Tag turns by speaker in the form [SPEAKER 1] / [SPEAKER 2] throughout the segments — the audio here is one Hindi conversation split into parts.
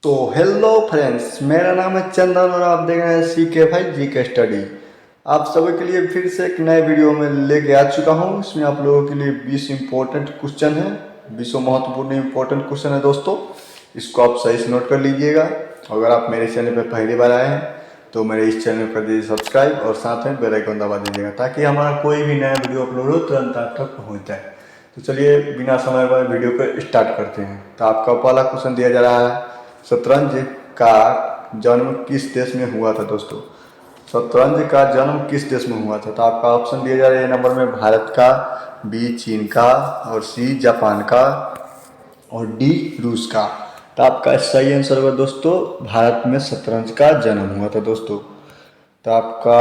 [SPEAKER 1] तो हेलो फ्रेंड्स, मेरा नाम है चंदन और आप देख रहे हैं CK भाई GK स्टडी। आप सभी के लिए फिर से एक नए वीडियो में लेके आ चुका हूं। इसमें आप लोगों के लिए 20 इंपॉर्टेंट क्वेश्चन है, 20 महत्वपूर्ण इंपॉर्टेंट क्वेश्चन है दोस्तों। इसको आप सही से नोट कर लीजिएगा। अगर आप मेरे चैनल पर पहली बार आए हैं तो मेरे इस चैनल को कर दीजिए सब्सक्राइब और साथ में बेल आइकन दबा दीजिएगा ताकि हमारा कोई भी नया वीडियो अपलोड हो तुरंत आप तक पहुँच जाए। तो चलिए बिना समय पर वीडियो को स्टार्ट करते हैं। तो आपका पहला क्वेश्चन दिया जा रहा है, शतरंज का जन्म किस देश में हुआ था दोस्तों। शतरंज का जन्म किस देश में हुआ था। तो आपका ऑप्शन दिया जा रहा है ए नंबर में भारत का, बी चीन का, और सी जापान का, और डी रूस का। तो आपका सही आंसर होगा दोस्तों, भारत में शतरंज का जन्म हुआ था दोस्तों। तो आपका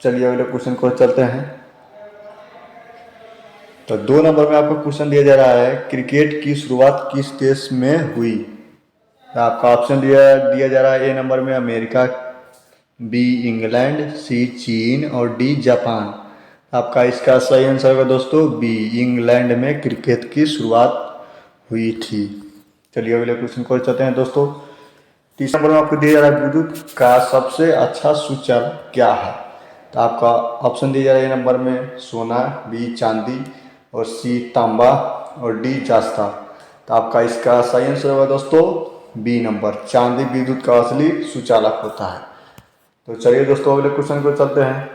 [SPEAKER 1] चलिए अगले क्वेश्चन को चलते हैं। तो 2 नंबर में आपको क्वेश्चन दिया जा रहा है, क्रिकेट की शुरुआत किस देश में हुई। तो आपका ऑप्शन दिया जा रहा है ए नंबर में अमेरिका, बी इंग्लैंड, सी चीन, और डी जापान। आपका इसका सही आंसर होगा दोस्तों बी, इंग्लैंड में क्रिकेट की शुरुआत हुई थी। चलिए अगले क्वेश्चन को चलते हैं दोस्तों। 3 नंबर में आपको दिया जा रहा है, विद्युत का सबसे अच्छा सूचक क्या है। तो आपका ऑप्शन दिया जा रहा है ए नंबर में सोना, बी चांदी, और सी तांबा, और डी जास्ता। तो आपका इसका सही आंसर होगा दोस्तों बी नंबर, चांदी विद्युत का असली सुचालक होता है। तो चलिए दोस्तों अगले क्वेश्चन को चलते हैं।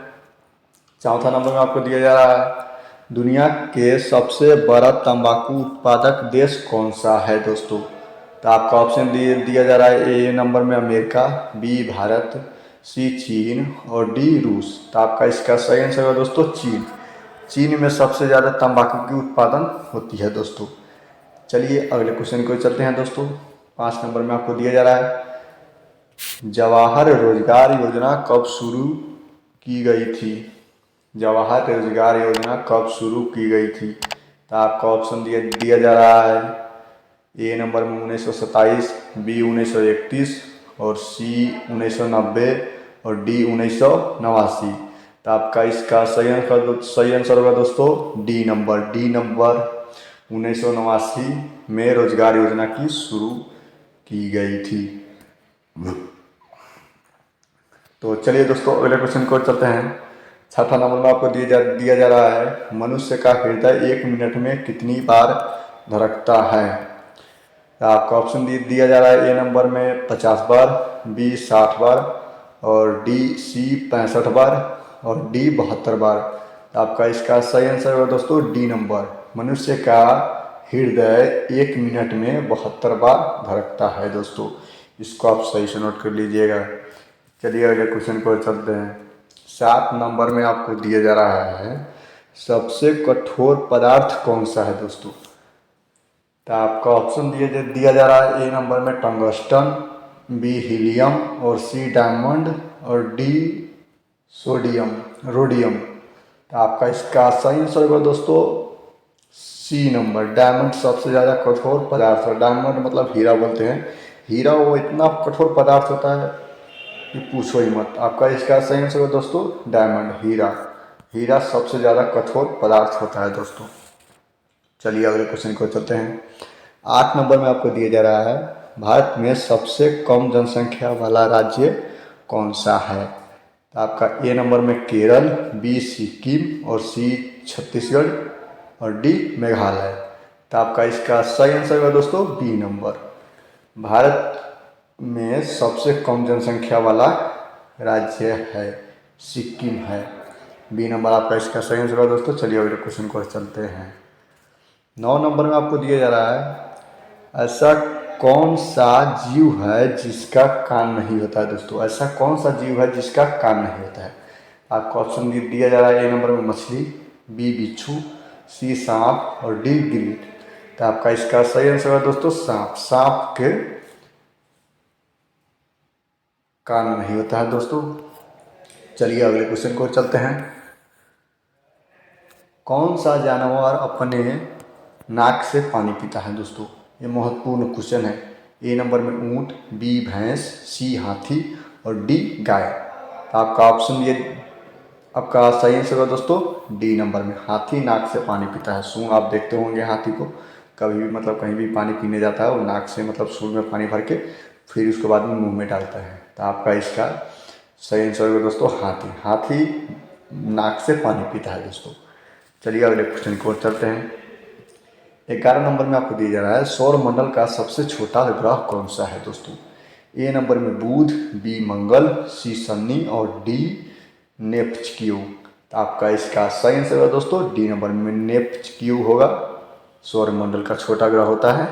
[SPEAKER 1] 4था नंबर में आपको दिया जा रहा है, दुनिया के सबसे बड़ा तंबाकू उत्पादक देश कौन सा है दोस्तों। तो आपका ऑप्शन दिया जा रहा है ए नंबर में अमेरिका, बी भारत, सी चीन, और डी रूस। तो आपका इसका सही आंसर होगा दोस्तों चीन। चीन में सबसे ज़्यादा तंबाकू की उत्पादन होती है दोस्तों। चलिए अगले क्वेश्चन को चलते हैं दोस्तों। 5 नंबर में आपको दिया जा रहा है, जवाहर रोजगार योजना कब शुरू की गई थी। जवाहर रोजगार योजना कब शुरू की गई थी। तो आपका ऑप्शन दिया जा रहा है ए नंबर में 1927, बी 1931, और सी 1990, और डी 1989। तो आपका इसका सही आंसर होगा दोस्तों डी नंबर, 1989 में रोजगार योजना की शुरू की गई थी। तो चलिए दोस्तों अगले क्वेश्चन को चलते हैं। 6था नंबर में आपको दिया जा रहा है, मनुष्य का हृदय 1 मिनट में कितनी बार धड़कता है। आपका ऑप्शन दिया जा रहा है ए नंबर में 50 बार, बी 60 बार, और डी सी 65 बार, और डी 72 बार। आपका इसका सही आंसर होगा दोस्तों डी नंबर, मनुष्य का हृदय 1 मिनट में 72 बार धड़कता है दोस्तों। इसको आप सही से नोट कर लीजिएगा। चलिए अगले क्वेश्चन को चलते हैं। 7 नंबर में आपको दिया जा रहा है, सबसे कठोर पदार्थ कौन सा है दोस्तों। तो आपका ऑप्शन दिया जा रहा है ए नंबर में टंगस्टन, बी हीलियम, और सी डायमंड, और डी रोडियम। तो आपका इसका सही आंसर होगा दोस्तों सी नंबर, डायमंड सबसे ज़्यादा कठोर पदार्थ है। डायमंड मतलब हीरा बोलते हैं। हीरा वो इतना कठोर पदार्थ होता है कि पूछो ही मत। आपका इसका सही आंसर होगा दोस्तों डायमंड, हीरा सबसे ज़्यादा कठोर पदार्थ होता है दोस्तों। चलिए अगले क्वेश्चन को चलते हैं। 8 नंबर में आपको दिया जा रहा है, भारत में सबसे कम जनसंख्या वाला राज्य कौन सा है। तो आपका ए नंबर में केरल, बी सिक्किम, और सी छत्तीसगढ़, और डी मेघालय। तो आपका इसका सही आंसर होगा दोस्तों बी नंबर, भारत में सबसे कम जनसंख्या वाला राज्य है सिक्किम है, बी नंबर आपका इसका सही आंसर होगा दोस्तों। चलिए अगले क्वेश्चन को चलते हैं। 9 नंबर में आपको दिया जा रहा है, ऐसा कौन सा जीव है जिसका कान नहीं होता है दोस्तों। ऐसा कौन सा जीव है जिसका कान नहीं होता है। आपको ऑप्शन दिया जा रहा है ए नंबर में मछली, बी बिच्छू, सी सांप, और डी गिरगिट। तो आपका इसका सही आंसर है दोस्तों सांप। सांप के कान नहीं होता है दोस्तों। चलिए अगले क्वेश्चन को चलते हैं। कौन सा जानवर अपने नाक से पानी पीता है दोस्तों। ये महत्वपूर्ण क्वेश्चन है। ए नंबर में ऊंट, बी भैंस, सी हाथी, और डी गाय। तो आपका ऑप्शन आपका सही आंसर होगा दोस्तों डी नंबर में, हाथी नाक से पानी पीता है। सूंड आप देखते होंगे हाथी को, कभी भी मतलब कहीं भी पानी पीने जाता है वो नाक से मतलब सूंड में पानी भर के फिर उसके बाद में मुंह में डालता है। तो आपका इसका सही आंसर होगा दोस्तों हाथी। हाथी नाक से पानी पीता है दोस्तों। चलिए अगले क्वेश्चन की ओर चलते हैं। 11 नंबर में आपको दिया जा रहा है सौर मंडल का सबसे छोटा ग्रह कौन सा है दोस्तों। ए नंबर में बुध, बी मंगल, सी शनि और डी नेपच्यून। तो आपका इसका सही आंसर होगा दोस्तों डी नंबर में नेपच्यून होगा। सौर मंडल का छोटा ग्रह होता है,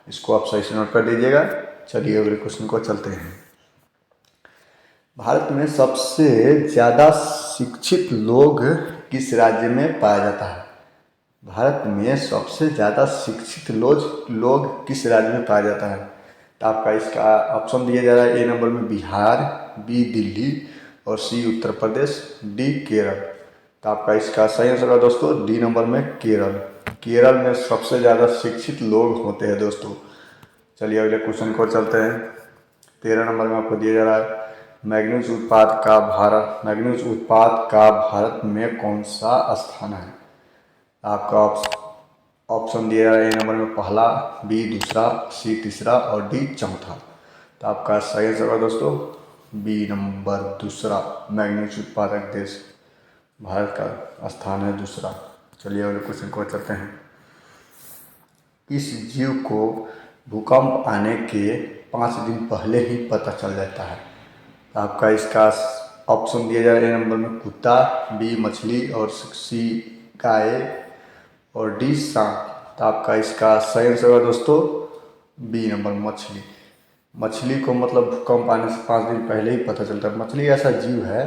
[SPEAKER 1] इसको आप सही से नोट कर लीजिएगा। चलिए अगले क्वेश्चन को चलते हैं। भारत में सबसे ज़्यादा शिक्षित लोग किस राज्य में पाया जाता है। भारत में सबसे ज़्यादा शिक्षित लोग किस राज्य में पाया जाता है। तो आपका इसका ऑप्शन दिया जा रहा है। ए नंबर में बिहार, बी दिल्ली और सी उत्तर प्रदेश, डी केरल। तो आपका इसका सही आंसर है दोस्तों डी नंबर में केरल। केरल में सबसे ज़्यादा शिक्षित लोग होते हैं दोस्तों। चलिए अगले क्वेश्चन को चलते हैं। 13 नंबर में आपको दिया जा रहा है मैग्नीज उत्पाद का भारत में कौन सा स्थान है। आपका ऑप्शन दिया है। ए नंबर में पहला, बी दूसरा, सी तीसरा और डी चौथा। तो आपका सही आंसर होगा दोस्तों बी नंबर दूसरा। मैग्नीज उत्पादक देश भारत का स्थान है दूसरा। चलिए अगले क्वेश्चन को चलते हैं। इस जीव को भूकंप आने के 5 दिन पहले ही पता चल जाता है। तो आपका इसका ऑप्शन दिया जा रहा है। ए नंबर में कुत्ता, बी मछली और सी गाय और डी सांप। तो आपका इसका सही आंसर होगा दोस्तों बी नंबर मछली। मछली को मतलब भूकंप आने से 5 दिन पहले ही पता चलता है। मछली ऐसा जीव है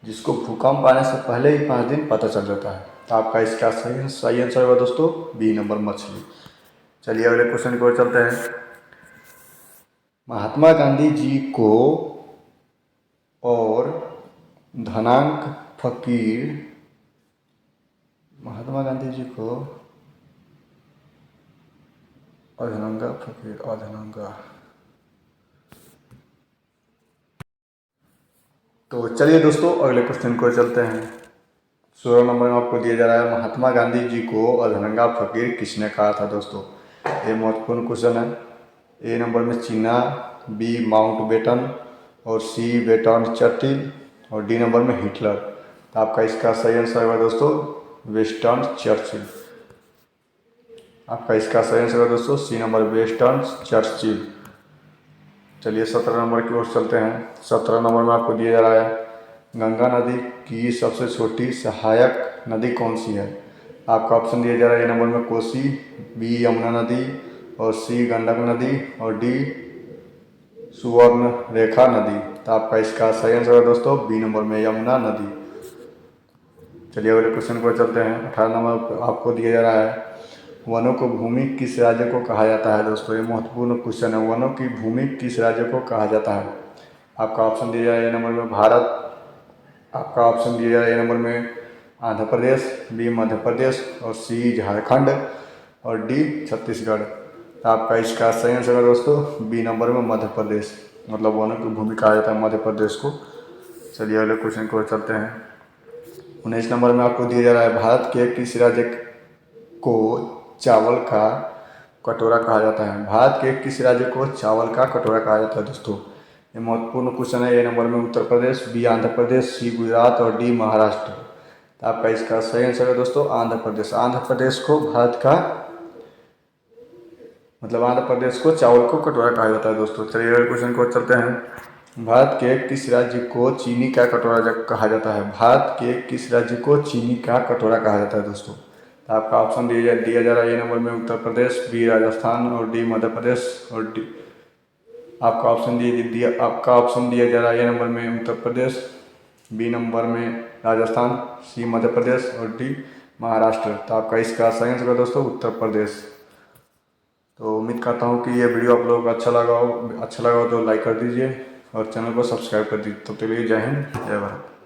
[SPEAKER 1] जिसको भूकंप आने से पहले ही 5 दिन पता चल जाता है। तो आपका इसका सही आंसर होगा दोस्तों बी नंबर मछली। चलिए अगले क्वेश्चन की ओर चलते हैं। महात्मा गांधी जी को और धनांक फकीर महात्मा गांधी जी को अधनंगा फकीर अधनंगा। तो चलिए दोस्तों अगले क्वेश्चन को चलते हैं। 16 नंबर में आपको दिया जा रहा है महात्मा गांधी जी को अधनंगा फकीर किसने कहा था दोस्तों। ये महत्वपूर्ण क्वेश्चन है। ए नंबर में चीना, बी माउंटबेटन और सी वेस्टर्न चर्चिल और डी नंबर में हिटलर। तो आपका इसका सही आंसर होगा दोस्तों वेस्टर्न चर्चिल। आपका इसका सही आंसर होगा दोस्तों सी नंबर वेस्टर्न चर्चिल। चलिए 17 नंबर की ओर चलते हैं। 17 नंबर में आपको दिया जा रहा है गंगा नदी की सबसे छोटी सहायक नदी कौन सी है। आपका ऑप्शन दिया जा रहा है। ए नंबर में कोसी, बी यमुना नदी और सी गंडक नदी और डी सुवर्ण रेखा नदी। तो आपका इसका सही आंसर है दोस्तों बी नंबर में यमुना नदी। चलिए अगले क्वेश्चन को चलते हैं। 18 नंबर आपको दिया जा रहा है वनों को भूमि किस राज्य को कहा जाता है दोस्तों। ये महत्वपूर्ण क्वेश्चन है। वनों की भूमि किस राज्य को कहा जाता है। आपका ऑप्शन दिया जाए ए नंबर में भारत। आपका ऑप्शन दिया जाए ए नंबर में आंध्र प्रदेश, बी मध्य प्रदेश और सी झारखंड और डी छत्तीसगढ़। तो आपका इसका सही आंसर है दोस्तों बी नंबर में मध्य प्रदेश। मतलब वनों की भूमि कहा जाता है मध्य प्रदेश को। चलिए अगले क्वेश्चन को चलते हैं। 19 नंबर में आपको दिया जा रहा है भारत के किस राज्य को चावल का कटोरा कहा जाता है। भारत के किस राज्य को चावल का कटोरा कहा जाता है दोस्तों। ये महत्वपूर्ण क्वेश्चन है। ए नंबर में उत्तर प्रदेश, बी आंध्र प्रदेश, सी गुजरात और डी महाराष्ट्र। तो आपका इसका सही आंसर है दोस्तों आंध्र प्रदेश। आंध्र प्रदेश को भारत का मतलब आंध्र प्रदेश को चावल को कटोरा कहा जाता है दोस्तों। चलिए अगले क्वेश्चन को चलते हैं। भारत के किस राज्य को चीनी का कटोरा कहा जाता है। भारत के किस राज्य को चीनी का कटोरा कहा जाता है दोस्तों। तो आपका ऑप्शन दिया जा रहा है। ए नंबर में उत्तर प्रदेश, बी राजस्थान और डी मध्य प्रदेश और डी आपका ऑप्शन दिया जा रहा है। ए नंबर में उत्तर प्रदेश, बी नंबर में राजस्थान, सी मध्य प्रदेश और डी महाराष्ट्र। तो आपका इसका सही आंसर है दोस्तों उत्तर प्रदेश। तो उम्मीद करता हूँ कि ये वीडियो आप लोगों को अच्छा लगा हो तो लाइक कर दीजिए और चैनल को सब्सक्राइब कर दीजिए। तब तक के लिए जय हिंद जय भारत।